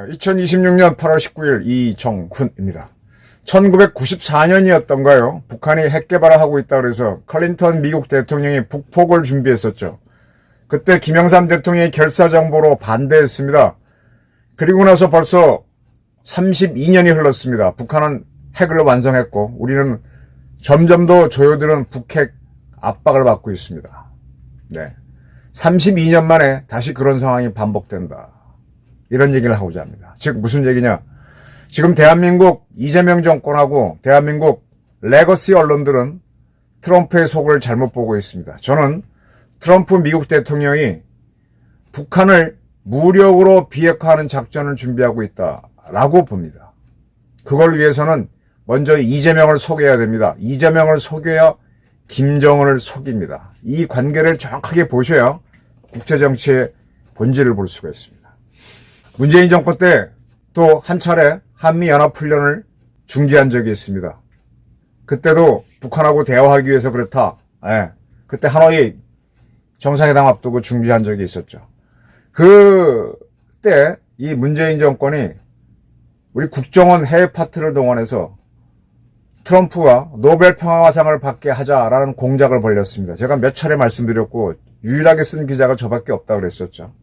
2026년 8월 19일 이정훈입니다. 1994년이었던가요? 북한이 핵 개발을 하고 있다 그래서 클린턴 미국 대통령이 북폭을 준비했었죠. 그때 김영삼 대통령이 결사정보로 반대했습니다. 그리고 나서 벌써 32년이 흘렀습니다. 북한은 핵을 완성했고 우리는 점점 더 조여드는 북핵 압박을 받고 있습니다. 네, 32년 만에 다시 그런 상황이 반복된다. 이런 얘기를 하고자 합니다. 즉 무슨 얘기냐? 지금 대한민국 이재명 정권하고 대한민국 레거시 언론들은 트럼프의 속을 잘못 보고 있습니다. 저는 트럼프 미국 대통령이 북한을 무력으로 비핵화하는 작전을 준비하고 있다라고 봅니다. 그걸 위해서는 먼저 이재명을 속여야 됩니다. 이재명을 속여야 김정은을 속입니다. 이 관계를 정확하게 보셔야 국제정치의 본질을 볼 수가 있습니다. 문재인 정권 때 또 한 차례 한미연합훈련을 중지한 적이 있습니다. 그때도 북한하고 대화하기 위해서 그렇다. 그때 하노이 정상회담 앞두고 중지한 적이 있었죠. 그때 이 문재인 정권이 우리 국정원 해외 파트를 동원해서 트럼프가 노벨 평화상을 받게 하자라는 공작을 벌였습니다. 제가 몇 차례 말씀드렸고 유일하게 쓴 기자가 저밖에 없다고 그랬었죠.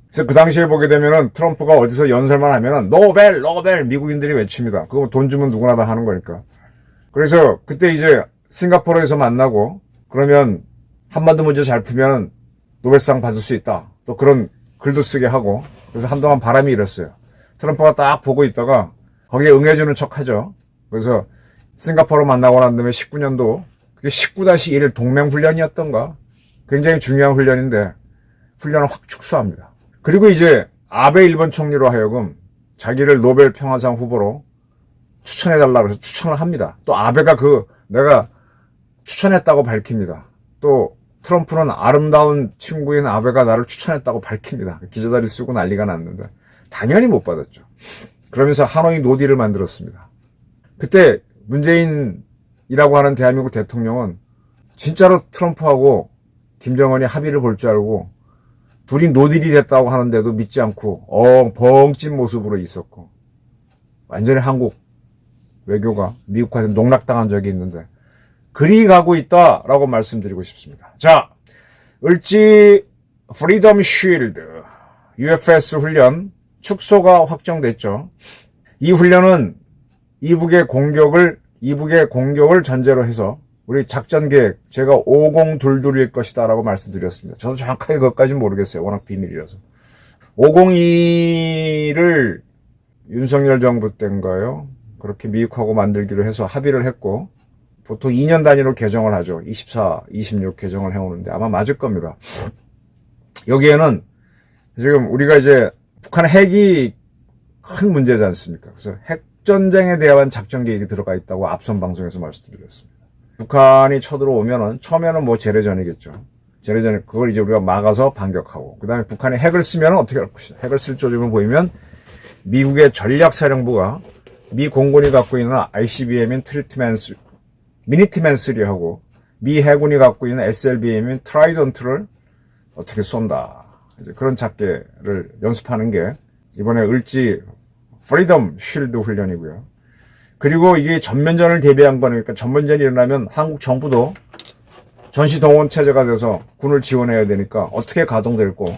그래서 그 당시에 보게 되면은 트럼프가 어디서 연설만 하면은 노벨 미국인들이 외칩니다. 그거 돈 주면 누구나 다 하는 거니까. 그래서 그때 이제 싱가포르에서 만나고 그러면 한반도 문제 잘 풀면 노벨상 받을 수 있다. 또 그런 글도 쓰게 하고 그래서 한동안 바람이 일었어요. 트럼프가 딱 보고 있다가 거기에 응해주는 척하죠. 그래서 싱가포르 만나고 난 다음에 19년도 그게 19-1 동맹훈련이었던가 굉장히 중요한 훈련인데 훈련을 확 축소합니다. 그리고 이제 아베 일본 총리로 하여금 자기를 노벨 평화상 후보로 추천해달라고 해서 추천을 합니다. 또 아베가 내가 추천했다고 밝힙니다. 또 트럼프는 아름다운 친구인 아베가 나를 추천했다고 밝힙니다. 기자들이 쓰고 난리가 났는데 당연히 못 받았죠. 그러면서 하노이 노딜을 만들었습니다. 그때 문재인이라고 하는 대한민국 대통령은 진짜로 트럼프하고 김정은이 합의를 볼 줄 알고 둘이 노딜이 됐다고 하는데도 믿지 않고 벙찐 모습으로 있었고 완전히 한국 외교가 미국한테 농락당한 적이 있는데 그리 가고 있다라고 말씀드리고 싶습니다. 자, 을지 프리덤 쉴드 UFS 훈련 축소가 확정됐죠. 이 훈련은 이북의 공격을 전제로 해서 우리 작전 계획 제가 5022일 것이다 라고 말씀드렸습니다. 저도 정확하게 그것까지는 모르겠어요. 워낙 비밀이라서. 502를 윤석열 정부 때인가요? 그렇게 미국하고 만들기로 해서 합의를 했고 보통 2년 단위로 개정을 하죠. 24, 26 개정을 해오는데 아마 맞을 겁니다. 여기에는 지금 우리가 이제 북한 핵이 큰 문제지 않습니까? 그래서 핵전쟁에 대한 작전 계획이 들어가 있다고 앞선 방송에서 말씀드렸습니다. 북한이 쳐들어오면은 처음에는 뭐 재래전이겠죠. 재래전 그걸 이제 우리가 막아서 반격하고 그다음에 북한이 핵을 쓰면은 어떻게 할 것이다. 핵을 쓸 조짐을 보이면 미국의 전략사령부가 미 공군이 갖고 있는 ICBM인 미니트맨 3하고 미 해군이 갖고 있는 SLBM인 트라이던트를 어떻게 쏜다. 이제 그런 작계를 연습하는 게 이번에 을지 프리덤 쉴드 훈련이고요. 그리고 이게 전면전을 대비한 거니까 전면전이 일어나면 한국 정부도 전시 동원 체제가 돼서 군을 지원해야 되니까 어떻게 가동될고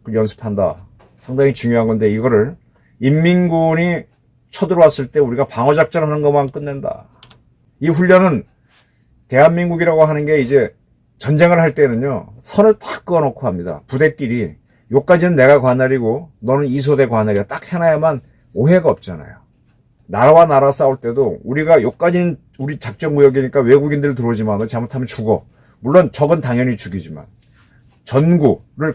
그 연습한다. 상당히 중요한 건데 이거를 인민군이 쳐들어왔을 때 우리가 방어작전 하는 것만 끝낸다. 이 훈련은 대한민국이라고 하는 게 이제 전쟁을 할 때는요 선을 탁 그어놓고 합니다. 부대끼리 요까지는 내가 관할이고 너는 이소대 관할이야. 딱 해놔야만 오해가 없잖아요. 나라와 나라 싸울 때도 우리가 요까지는 우리 작전구역이니까 외국인들 들어오지 마. 너 잘못하면 죽어. 물론 적은 당연히 죽이지만 전구를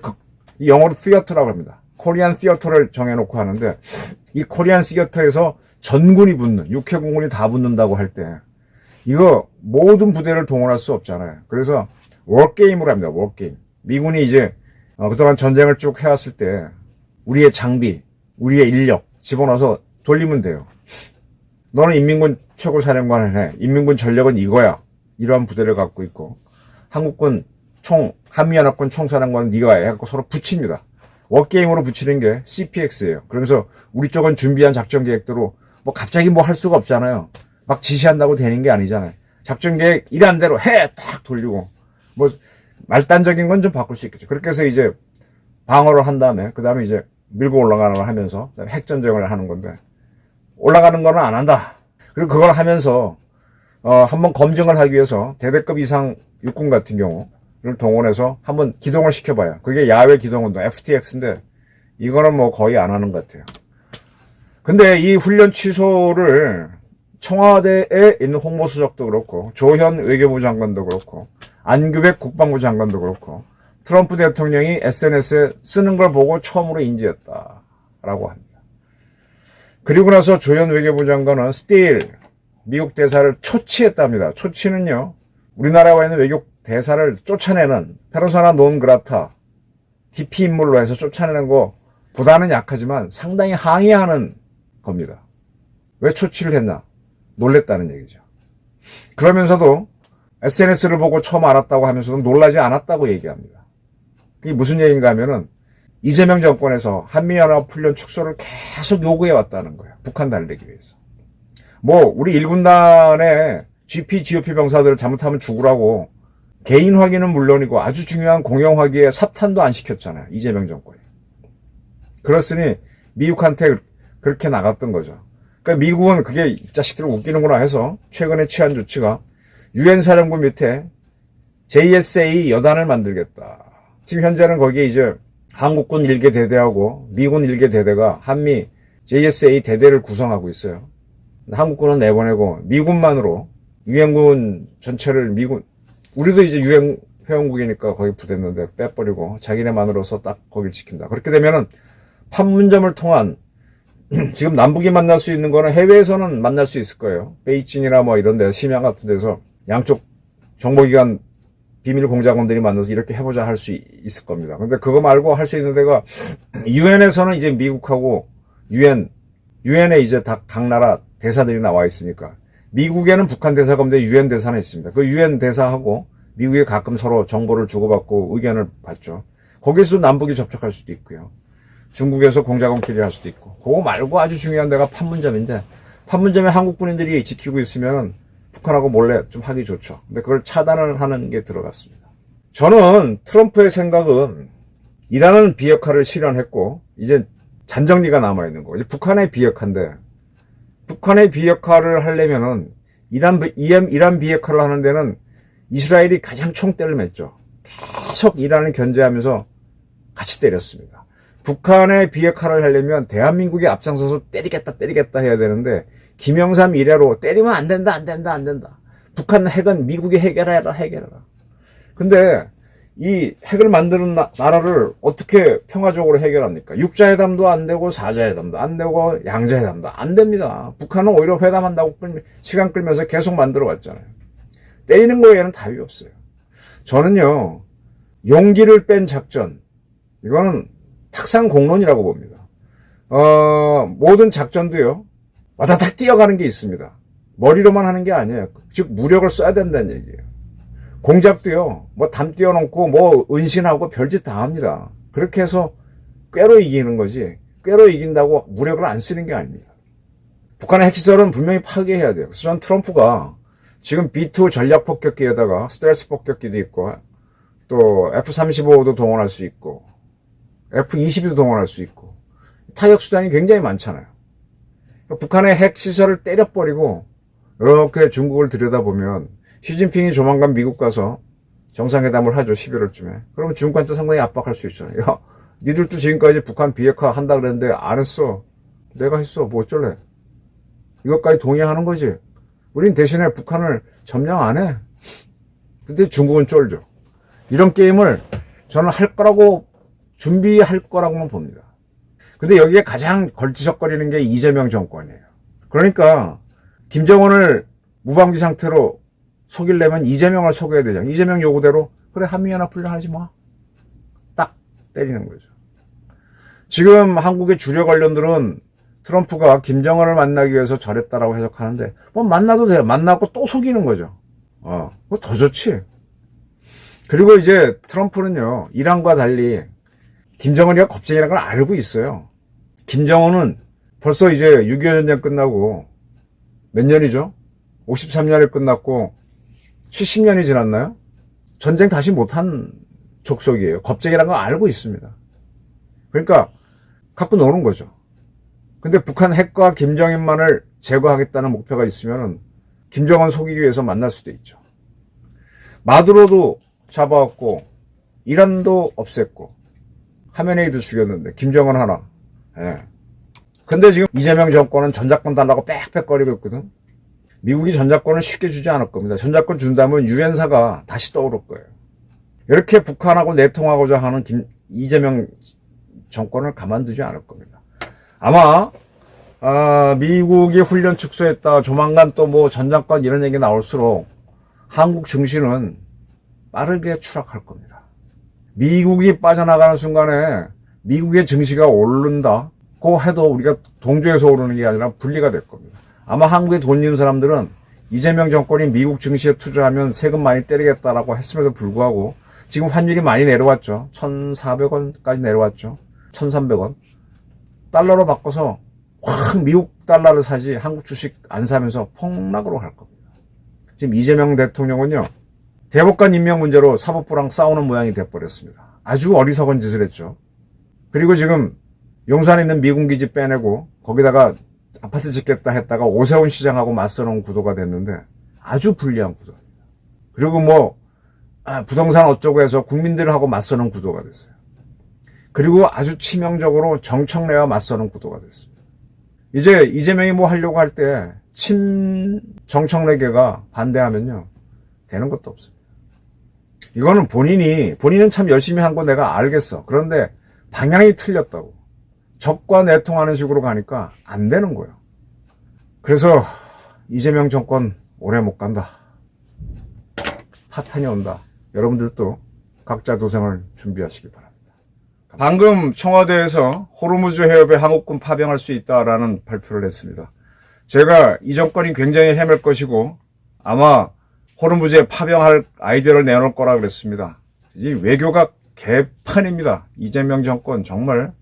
영어로 theater라고 합니다. 코리안 theater를 정해놓고 하는데 이 코리안 theater에서 전군이 붙는 육해공군이 다 붙는다고 할 때 이거 모든 부대를 동원할 수 없잖아요. 그래서 워게임으로 합니다. 워게임. 미군이 이제 그동안 전쟁을 쭉 해왔을 때 우리의 장비, 우리의 인력 집어넣어서 돌리면 돼요. 너는 인민군 최고사령관을 해. 인민군 전력은 이거야. 이러한 부대를 갖고 있고 한국군 한미연합군 총사령관은 네가 해. 해갖고 서로 붙입니다. 워게임으로 붙이는 게 CPX예요. 그러면서 우리 쪽은 준비한 작전 계획대로 뭐 갑자기 뭐 할 수가 없잖아요. 막 지시한다고 되는 게 아니잖아요. 작전 계획 일한 대로 해! 딱 돌리고 뭐 말단적인 건 좀 바꿀 수 있겠죠. 그렇게 해서 이제 방어를 한 다음에 그 다음에 이제 밀고 올라가는 걸 하면서 핵전쟁을 하는 건데 올라가는 거는 안 한다. 그리고 그걸 하면서 한번 검증을 하기 위해서 대대급 이상 육군 같은 경우를 동원해서 한번 기동을 시켜봐요. 그게 야외 기동운동 FTX인데 이거는 뭐 거의 안 하는 것 같아요. 근데 이 훈련 취소를 청와대에 있는 홍보수석도 그렇고 조현 외교부 장관도 그렇고 안규백 국방부 장관도 그렇고 트럼프 대통령이 SNS에 쓰는 걸 보고 처음으로 인지했다라고 합니다. 그리고 나서 조현 외교부 장관은 스틸 미국 대사를 초치했답니다. 초치는요, 우리나라와 있는 외교 대사를 쫓아내는 페르소나 논 그라타 기피 인물로 해서 쫓아내는 것보다는 약하지만 상당히 항의하는 겁니다. 왜 초치를 했나? 놀랬다는 얘기죠. 그러면서도 SNS를 보고 처음 알았다고 하면서도 놀라지 않았다고 얘기합니다. 그게 무슨 얘기인가 하면은 이재명 정권에서 한미연합 훈련 축소를 계속 요구해 왔다는 거예요. 북한 달래기 위해서. 뭐 우리 1군단의 GP, GOP 병사들을 잘못하면 죽으라고 개인 확인은 물론이고 아주 중요한 공영 확인에 삽탄도 안 시켰잖아요. 이재명 정권이. 그렇으니 미국한테 그렇게 나갔던 거죠. 그러니까 미국은 그게 이 자식들 웃기는구나 해서 최근에 취한 조치가 유엔 사령부 밑에 JSA 여단을 만들겠다. 지금 현재는 거기에 이제 한국군 1개 대대하고 미군 1개 대대가 한미 JSA 대대를 구성하고 있어요. 한국군은 내보내고 미군만으로 유엔군 전체를 우리도 이제 유엔 회원국이니까 거기 부댔는데 빼버리고 자기네만으로서 딱 거길 지킨다. 그렇게 되면은 판문점을 통한 지금 남북이 만날 수 있는 거는 해외에서는 만날 수 있을 거예요. 베이징이나 뭐 이런 데 심양 같은 데서 양쪽 정보기관 비밀 공작원들이 만나서 이렇게 해보자 할 수 있을 겁니다. 근데 그거 말고 할 수 있는 데가 유엔에서는 이제 미국하고 유엔에 이제 각 나라 대사들이 나와 있으니까 미국에는 북한 대사가 없는데 유엔 대사는 있습니다. 그 유엔 대사하고 미국이 가끔 서로 정보를 주고받고 의견을 받죠. 거기서 남북이 접촉할 수도 있고요. 중국에서 공작원끼리 할 수도 있고. 그거 말고 아주 중요한 데가 판문점인데 판문점에 한국 군인들이 지키고 있으면 북한하고 몰래 좀 하기 좋죠. 근데 그걸 차단을 하는 게 들어갔습니다. 저는 트럼프의 생각은 이란은 비핵화를 실현했고 이제 잔정리가 남아있는 거. 이제 북한의 비핵화인데 북한의 비핵화를 하려면은 이란 비핵화를 하는 데는 이스라엘이 가장 총대를 맸죠. 계속 이란을 견제하면서 같이 때렸습니다. 북한의 비핵화를 하려면 대한민국이 앞장서서 때리겠다 해야 되는데 김영삼 이래로 때리면 안 된다. 북한 핵은 미국이 해결해라. 근데 이 핵을 만드는 나라를 어떻게 평화적으로 해결합니까? 육자회담도 안 되고 사자회담도 안 되고 양자회담도 안 됩니다. 북한은 오히려 회담한다고 시간 끌면서 계속 만들어 왔잖아요. 때리는 거에는 답이 없어요. 저는요, 용기를 뺀 작전, 이거는 탁상공론이라고 봅니다. 모든 작전도요, 와다닥 뛰어가는 게 있습니다. 머리로만 하는 게 아니에요. 즉, 무력을 써야 된다는 얘기예요. 공작도요, 뭐 담 띄워놓고 뭐 은신하고 별짓 다 합니다. 그렇게 해서 꾀로 이기는 거지, 꾀로 이긴다고 무력을 안 쓰는 게 아닙니다. 북한의 핵시설은 분명히 파괴해야 돼요. 그래서 전 트럼프가 지금 B2 전략폭격기에다가 스텔스 폭격기도 있고, 또 F-35도 동원할 수 있고, F-22도 동원할 수 있고, 타격수단이 굉장히 많잖아요. 북한의 핵시설을 때려버리고, 이렇게 중국을 들여다보면, 시진핑이 조만간 미국 가서 정상회담을 하죠, 11월쯤에. 그러면 중국한테 상당히 압박할 수 있잖아요. 야, 니들도 지금까지 북한 비핵화 한다 그랬는데 안 했어. 내가 했어. 뭐 어쩔래. 이것까지 동의하는 거지. 우린 대신에 북한을 점령 안 해. 근데 중국은 쫄죠. 이런 게임을 저는 준비할 거라고만 봅니다. 근데 여기에 가장 걸치적거리는 게 이재명 정권이에요. 그러니까 김정은을 무방비 상태로 속이려면 이재명을 속여야 되잖아요. 이재명 요구대로 그래 한미연합 훈련하지 마. 딱 때리는 거죠. 지금 한국의 주력 언론들은 트럼프가 김정은을 만나기 위해서 저랬다라고 해석하는데, 뭐 만나도 돼요. 만나고 또 속이는 거죠. 뭐 더 좋지. 그리고 이제 트럼프는요, 이란과 달리 김정은이가 겁쟁이라는 걸 알고 있어요. 김정은은 벌써 이제 6.25 전쟁 끝나고 몇 년이죠? 53년이 끝났고 70년이 지났나요? 전쟁 다시 못한 족속이에요. 겁쟁이라는 걸 알고 있습니다. 그러니까 갖고 노는 거죠. 근데 북한 핵과 김정인만을 제거하겠다는 목표가 있으면 김정은 속이기 위해서 만날 수도 있죠. 마두로도 잡아왔고 이란도 없앴고 하메네이도 죽였는데 김정은 하나. 예. 근데 지금 이재명 정권은 전작권 달라고 빽빽거리고 있거든. 미국이 전작권을 쉽게 주지 않을 겁니다. 전작권 준다면 유엔사가 다시 떠오를 거예요. 이렇게 북한하고 내통하고자 하는 이재명 정권을 가만두지 않을 겁니다. 아마 미국이 훈련 축소했다, 조만간 또 뭐 전작권 이런 얘기 나올수록 한국 증시는 빠르게 추락할 겁니다. 미국이 빠져나가는 순간에 미국의 증시가 오른다고 해도 우리가 동조해서 오르는 게 아니라 분리가 될 겁니다. 아마 한국에 돈 있는 사람들은 이재명 정권이 미국 증시에 투자하면 세금 많이 때리겠다라고 했음에도 불구하고 지금 환율이 많이 내려왔죠. 1,400원까지 내려왔죠. 1,300원. 달러로 바꿔서 확 미국 달러를 사지 한국 주식 안 사면서 폭락으로 갈 겁니다. 지금 이재명 대통령은요, 대법관 임명 문제로 사법부랑 싸우는 모양이 돼버렸습니다. 아주 어리석은 짓을 했죠. 그리고 지금 용산에 있는 미군 기지 빼내고 거기다가 아파트 짓겠다 했다가 오세훈 시장하고 맞서는 구도가 됐는데 아주 불리한 구도입니다. 그리고 뭐 부동산 어쩌고 해서 국민들하고 맞서는 구도가 됐어요. 그리고 아주 치명적으로 정청래와 맞서는 구도가 됐습니다. 이제 이재명이 뭐 하려고 할 때 정청래계가 반대하면요, 되는 것도 없습니다. 이거는 본인은 참 열심히 한 거 내가 알겠어. 그런데 방향이 틀렸다고. 적과 내통하는 식으로 가니까 안 되는 거예요. 그래서 이재명 정권 오래 못 간다. 파탄이 온다. 여러분들도 각자 도생을 준비하시기 바랍니다. 방금 청와대에서 호르무즈 해협에 항공권 파병할 수 있다라는 발표를 했습니다. 제가 이 정권이 굉장히 헤맬 것이고 아마 호르무즈에 파병할 아이디어를 내놓을 거라 그랬습니다. 이 외교가 개판입니다. 이재명 정권 정말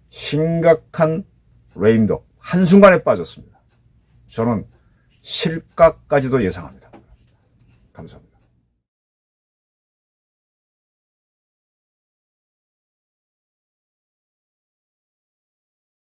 심각한 레임덕 한순간에 빠졌습니다. 저는 실각까지도 예상합니다. 감사합니다.